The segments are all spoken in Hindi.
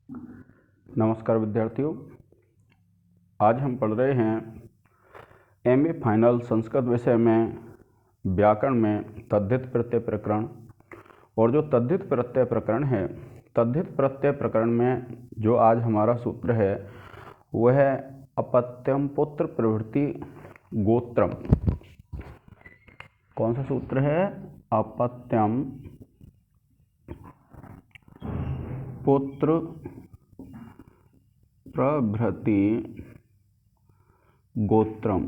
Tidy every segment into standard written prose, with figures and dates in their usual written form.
नमस्कार विद्यार्थियों, आज हम पढ़ रहे हैं एमए फाइनल संस्कृत विषय में व्याकरण में तद्धित प्रत्यय प्रकरण। और जो तद्धित प्रत्यय प्रकरण है, तद्धित प्रत्यय प्रकरण में जो आज हमारा सूत्र है वह है अपत्यम पुत्र प्रवृत्ति गोत्रम। कौन सा सूत्र है? अपत्यम पुत्र प्रभृति गोत्रम।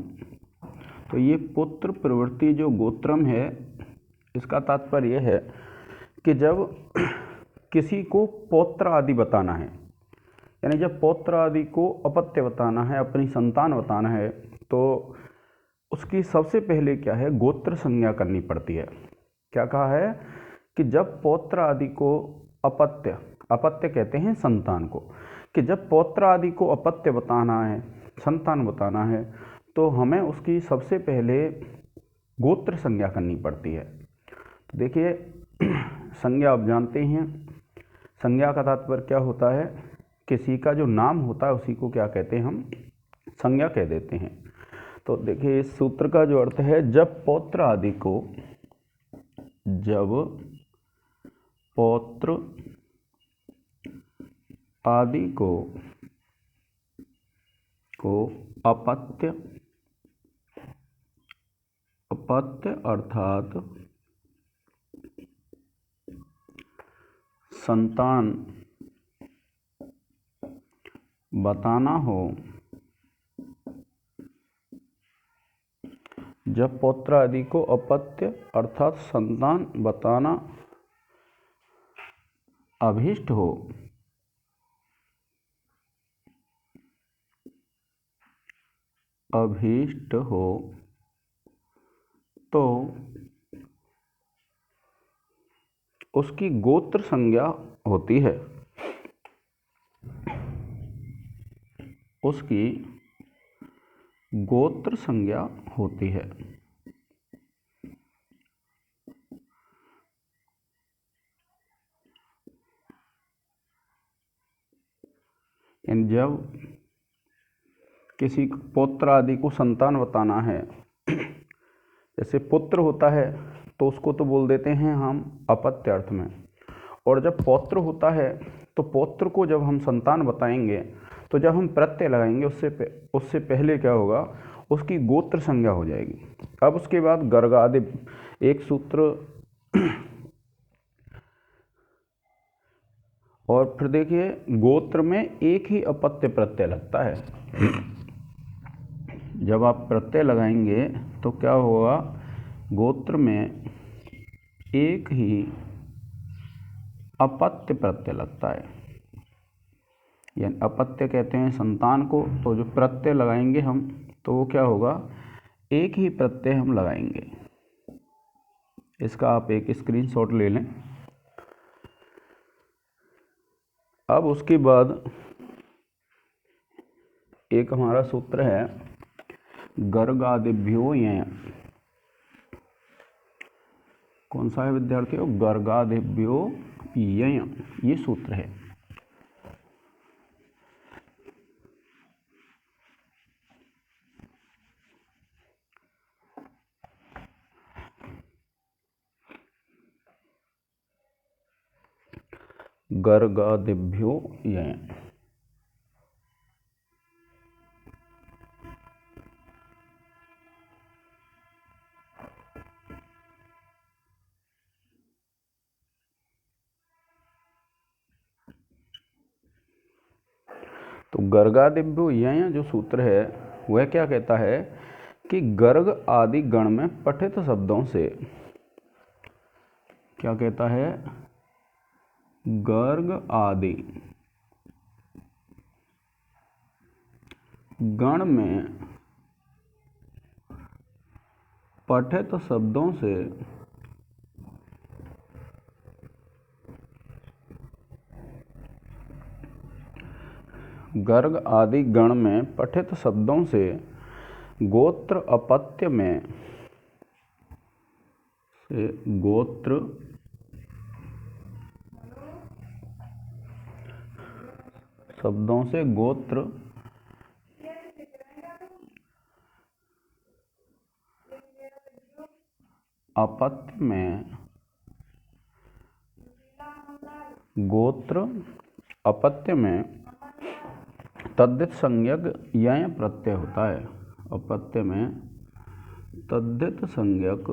तो ये पुत्र प्रवृत्ति जो गोत्रम है, इसका तात्पर्य यह है कि जब किसी को पौत्र आदि बताना है, यानी जब पौत्र आदि को अपत्य बताना है, अपनी संतान बताना है, तो उसकी सबसे पहले क्या है, गोत्र संज्ञा करनी पड़ती है। क्या कहा है कि जब पौत्र आदि को अपत्य, अपत्य कहते हैं संतान को, कि जब पौत्र आदि को अपत्य बताना है, संतान बताना है, तो हमें उसकी सबसे पहले गोत्र संज्ञा करनी पड़ती है। तो देखिए, संज्ञा आप जानते ही हैं, संज्ञा का तात्पर्य क्या होता है, किसी का जो नाम होता है उसी को क्या कहते हैं, हम संज्ञा कह देते हैं। तो देखिए, इस सूत्र का जो अर्थ है, जब पौत्र आदि को, जब पौत्र आदि को अपत्य, अपत्य अर्थात संतान बताना हो, जब पौत्र आदि को अपत्य अर्थात संतान बताना अभीष्ट हो, अभीष्ट हो, तो उसकी गोत्र संज्ञा होती है, उसकी गोत्र संज्ञा होती है। जब किसी पौत्र आदि को संतान बताना है, जैसे पुत्र होता है तो उसको तो बोल देते हैं हम अपत्य अर्थ में, और जब पौत्र होता है तो पौत्र को जब हम संतान बताएंगे तो जब हम प्रत्यय लगाएंगे उससे पहले क्या होगा, उसकी गोत्र संज्ञा हो जाएगी। अब उसके बाद गर्ग आदि एक सूत्र, और फिर देखिए गोत्र में एक ही अपत्य प्रत्यय लगता है। जब आप प्रत्यय लगाएंगे तो क्या होगा, गोत्र में एक ही अपत्य प्रत्यय लगता है, यानी अपत्य कहते हैं संतान को। तो जो प्रत्यय लगाएंगे हम, तो वो क्या होगा, एक ही प्रत्यय हम लगाएंगे। इसका आप एक स्क्रीनशॉट ले लें। अब उसके बाद एक हमारा सूत्र है गर्गादिभ्यो यय। कौन सा है विद्यार्थियों? गर्गादिभ्यो यय, ये सूत्र है। गर्गादिभ्यो यय। तो गर्गादिभ्यो यय जो सूत्र है वह क्या कहता है कि गर्ग आदि गण में पठित शब्दों से, क्या कहता है, गर्ग आदि गण में पठित शब्दों से गर्ग आदि गण में पठित शब्दों से गोत्र अपत्य में से गोत्र शब्दों से गोत्र अपत्य में गोत्र अपत्य में तद्धित संज्ञक यय प्रत्यय होता है। अपत्य में तद्धित संज्ञक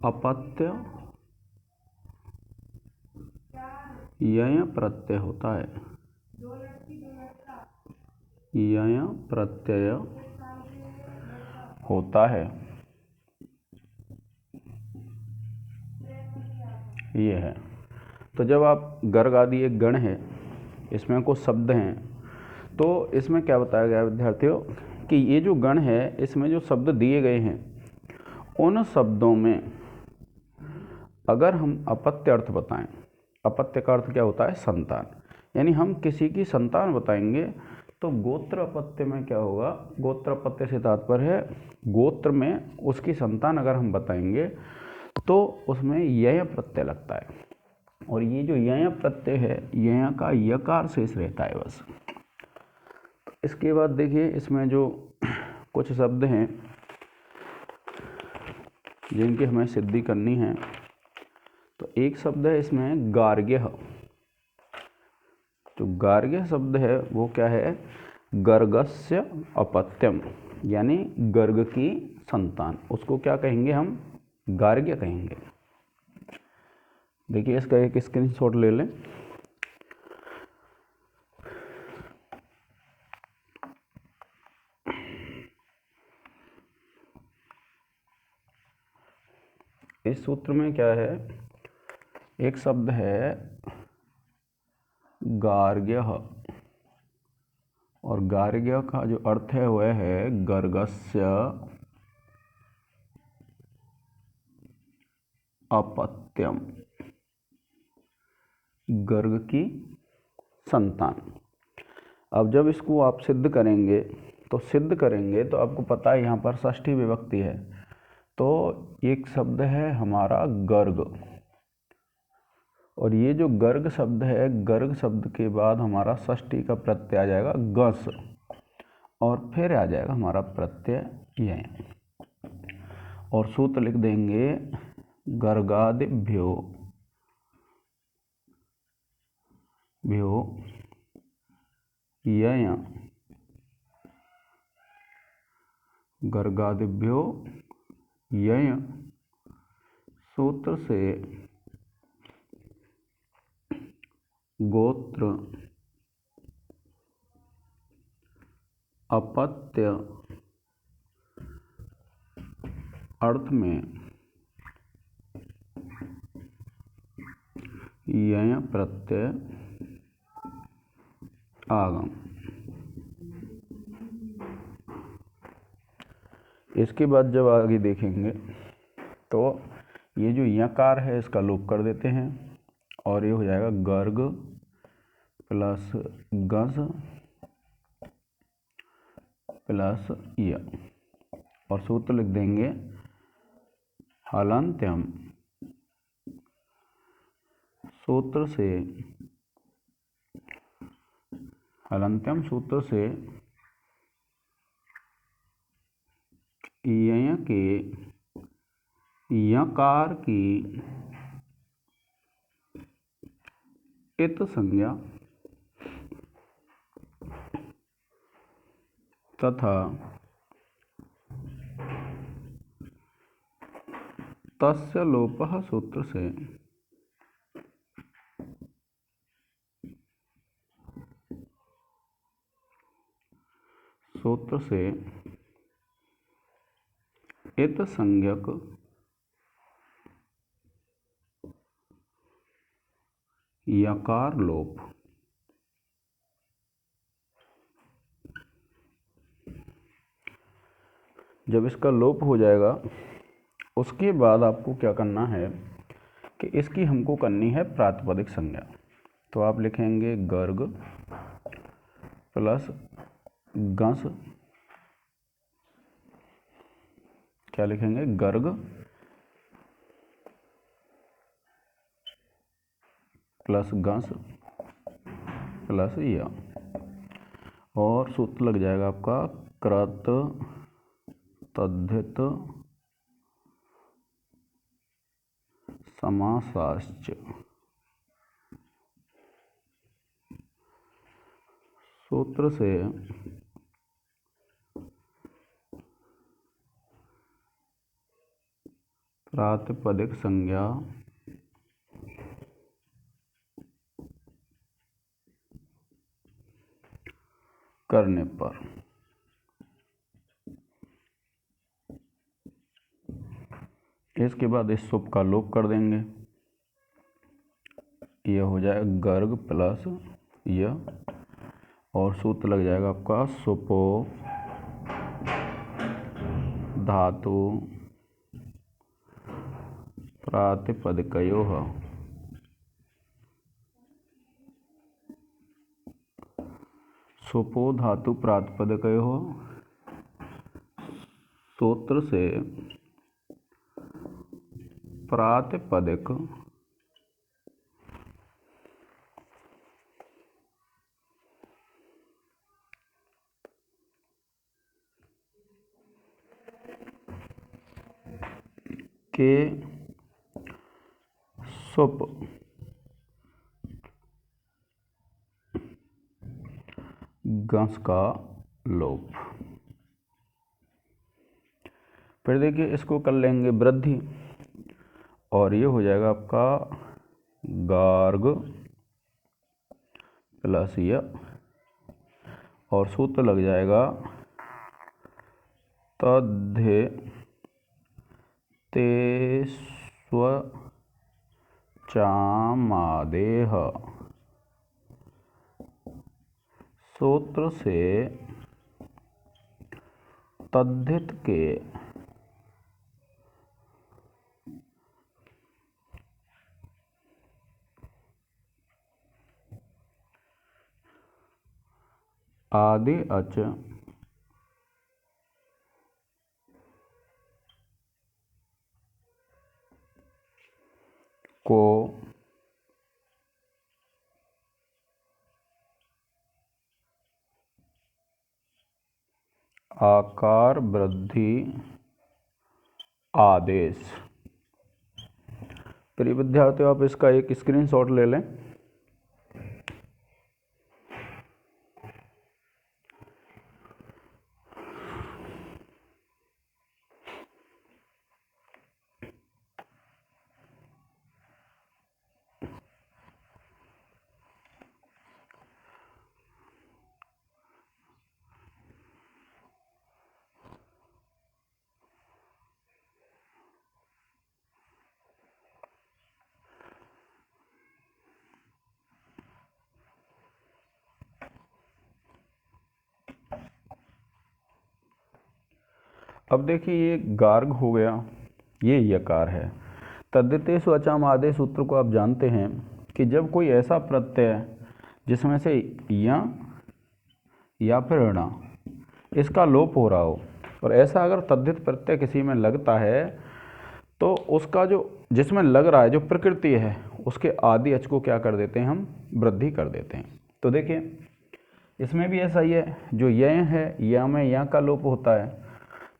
अपत्य यय प्रत्यय होता है। यय प्रत्यय होता है। ये है। तो जब आप गर्ग आदि एक गण है, इसमें कुछ शब्द हैं, तो इसमें क्या बताया गया विद्यार्थियों कि ये जो गण है इसमें जो शब्द दिए गए हैं उन शब्दों में अगर हम अपत्य अर्थ बताएं, अपत्य का अर्थ क्या होता है? संतान। यानी हम किसी की संतान बताएंगे तो गोत्र अपत्य में क्या होगा? गोत्र अपत्य से तात्पर्य है गोत्र में उसकी संतान अगर हम बताएंगे तो उसमें यय प्रत्यय लगता है। और ये जो यय प्रत्यय है, यय का यकार शेष रहता है बस। इसके बाद देखिए इसमें जो कुछ शब्द हैं जिनकी हमें सिद्धि करनी है, तो एक शब्द है इसमें गार्ग्य। जो गार्ग्य शब्द है वो क्या है? गर्गस्य अपत्यम, यानी गर्ग की संतान। उसको क्या कहेंगे? हम गार्ग्य कहेंगे। देखिए इसका एक स्क्रीनशॉट ले लें। इस सूत्र में क्या है? एक शब्द है गार्ग्य, और गार्ग्य का जो अर्थ है वह है गर्गस्य अपत्यम, गर्ग की संतान। अब जब इसको आप सिद्ध करेंगे तो आपको पता है यहाँ पर षष्ठी विभक्ति है, तो एक शब्द है हमारा गर्ग, और ये जो गर्ग शब्द है, गर्ग शब्द के बाद हमारा षष्ठी का प्रत्यय आ जाएगा गस, और फिर आ जाएगा हमारा प्रत्यय यय। और सूत्र लिख देंगे गर्गादिभ्यो यय, गर्गादिभ्यो यय सूत्र से गोत्र अपत्य अर्थ में यय प्रत्यय आगम। इसके बाद जब आगे देखेंगे तो ये जो यकार है इसका लोप कर देते हैं, और ये हो जाएगा गर्ग प्लस गज प्लस य, और सूत्र लिख देंगे हलंत्यम सूत्र से यय के यकार की इत संज्ञा तथा तस्य लोपः सूत्र से इत संज्ञक यकार लोप। जब इसका लोप हो जाएगा उसके बाद आपको क्या करना है कि इसकी हमको करनी है प्रातिपदिक संज्ञा। तो आप लिखेंगे गर्ग प्लस गस, क्या लिखेंगे? गर्ग प्लस गंस प्लस य, और सूत्र लग जाएगा आपका कृत तद्धित समासाश्च। सूत्र से प्रातिपदिक संज्ञा करने पर इसके बाद इस सुप का लोप कर देंगे, यह हो जाएगा गर्ग प्लस यह, और सूत्र लग जाएगा आपका सुपो धातु प्रातिपदिकयोः सुपो धातु प्रातिपदिकयोः। सूत्र से प्रातिपदिक के सुप गंस का लोप। फिर देखिए इसको कर लेंगे वृद्धि, और ये हो जाएगा आपका गार्ग प्लस य, और सूत्र लग जाएगा तद्धे ते स्व चामादेह। सूत्र से तद्धित के आदि अच को आकार वृद्धि आदेश। प्रिय विद्यार्थियों, आप इसका एक स्क्रीनशॉट ले लें। अब देखिए ये गार्ग हो गया, ये यकार है। तद्धिते स्वचाम आदेश सूत्र को आप जानते हैं कि जब कोई ऐसा प्रत्यय जिसमें से या फिर ऋणा इसका लोप हो रहा हो, और ऐसा अगर तद्धित प्रत्यय किसी में लगता है तो उसका जो जिसमें लग रहा है जो प्रकृति है उसके आदि अच को क्या कर देते हैं, हम वृद्धि कर देते हैं। तो देखिए इसमें भी ऐसा ही है, जो यह है या में या का लोप होता है।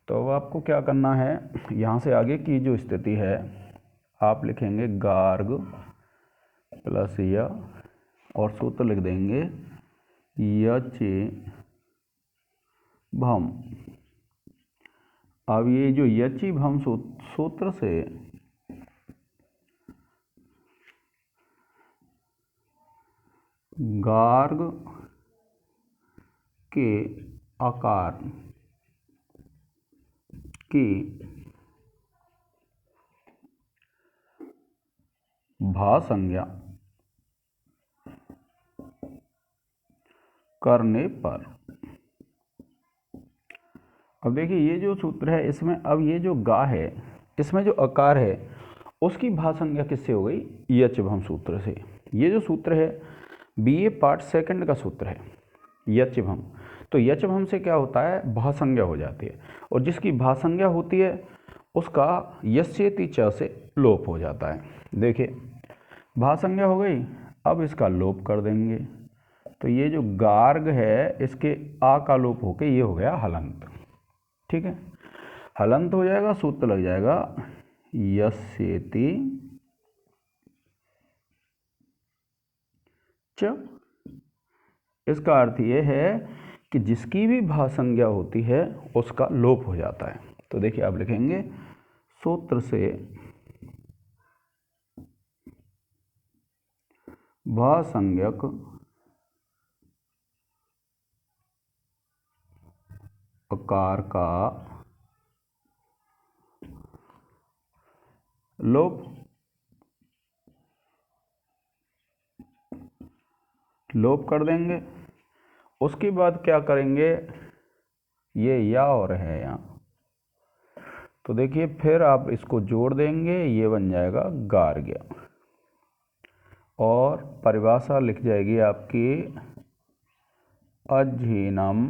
तो अब आपको क्या करना है, यहाँ से आगे की जो स्थिति है आप लिखेंगे गार्ग प्लस य, और सूत्र लिख देंगे यचे भम। अब ये जो यची भम सूत्र से गार्ग के आकार की भा संज्ञा करने पर, अब देखिए ये जो सूत्र है इसमें अब ये जो गा है इसमें जो आकार है उसकी भा संज्ञा किससे हो गई, यच भम सूत्र से। ये जो सूत्र है बीए पार्ट सेकंड का सूत्र है यच भम। तो यच भम से क्या होता है, भा संज्ञा हो जाती है, और जिसकी भा संज्ञा होती है उसका यस्येति च से लोप हो जाता है। देखिए भा संज्ञा हो गई। अब इसका लोप कर देंगे, तो ये जो गार्ग है इसके आ का लोप होके ये हो गया हलंत। ठीक है, हलंत हो जाएगा, सूत्र लग जाएगा यस्येति च। इसका अर्थ ये है कि जिसकी भी भा संज्ञा होती है उसका लोप हो जाता है। तो देखिए आप लिखेंगे सूत्र से भा संज्ञक अकार का लोप कर देंगे। उसके बाद क्या करेंगे, ये या और है यहाँ, तो देखिए फिर आप इसको जोड़ देंगे, ये बन जाएगा गार्ग्य। और परिभाषा लिख जाएगी आपकी अधीनम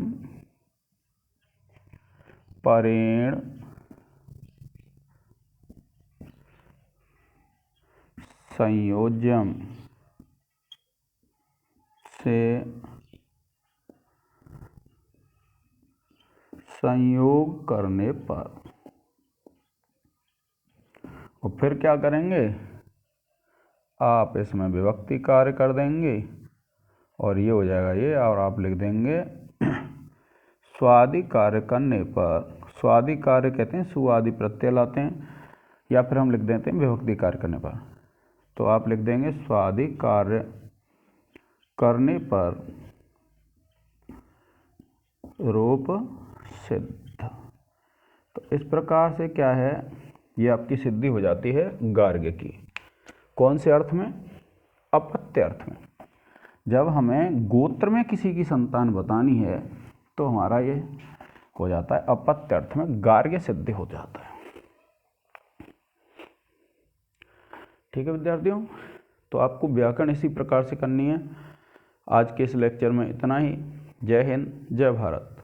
परेण संयोज्यम से संयोग करने पर। और फिर क्या करेंगे, आप इसमें विभक्ति कार्य कर देंगे और ये हो जाएगा ये, और आप लिख देंगे स्वादि कार्य करने पर। स्वादि कार्य कहते हैं, सुआदि प्रत्यय लाते हैं, या फिर हम लिख देते हैं विभक्ति कार्य करने पर। तो आप लिख देंगे स्वादि कार्य करने पर रूप सिद्ध। तो इस प्रकार से क्या है, ये आपकी सिद्धि हो जाती है गार्ग्य की। कौन से अर्थ में? अपत्य अर्थ में। जब हमें गोत्र में किसी की संतान बतानी है तो हमारा ये हो जाता है अपत्य अर्थ में, गार्ग्य सिद्धि हो जाता है। ठीक है विद्यार्थियों, तो आपको व्याकरण इसी प्रकार से करनी है। आज के इस लेक्चर में इतना ही। जय हिंद, जय भारत।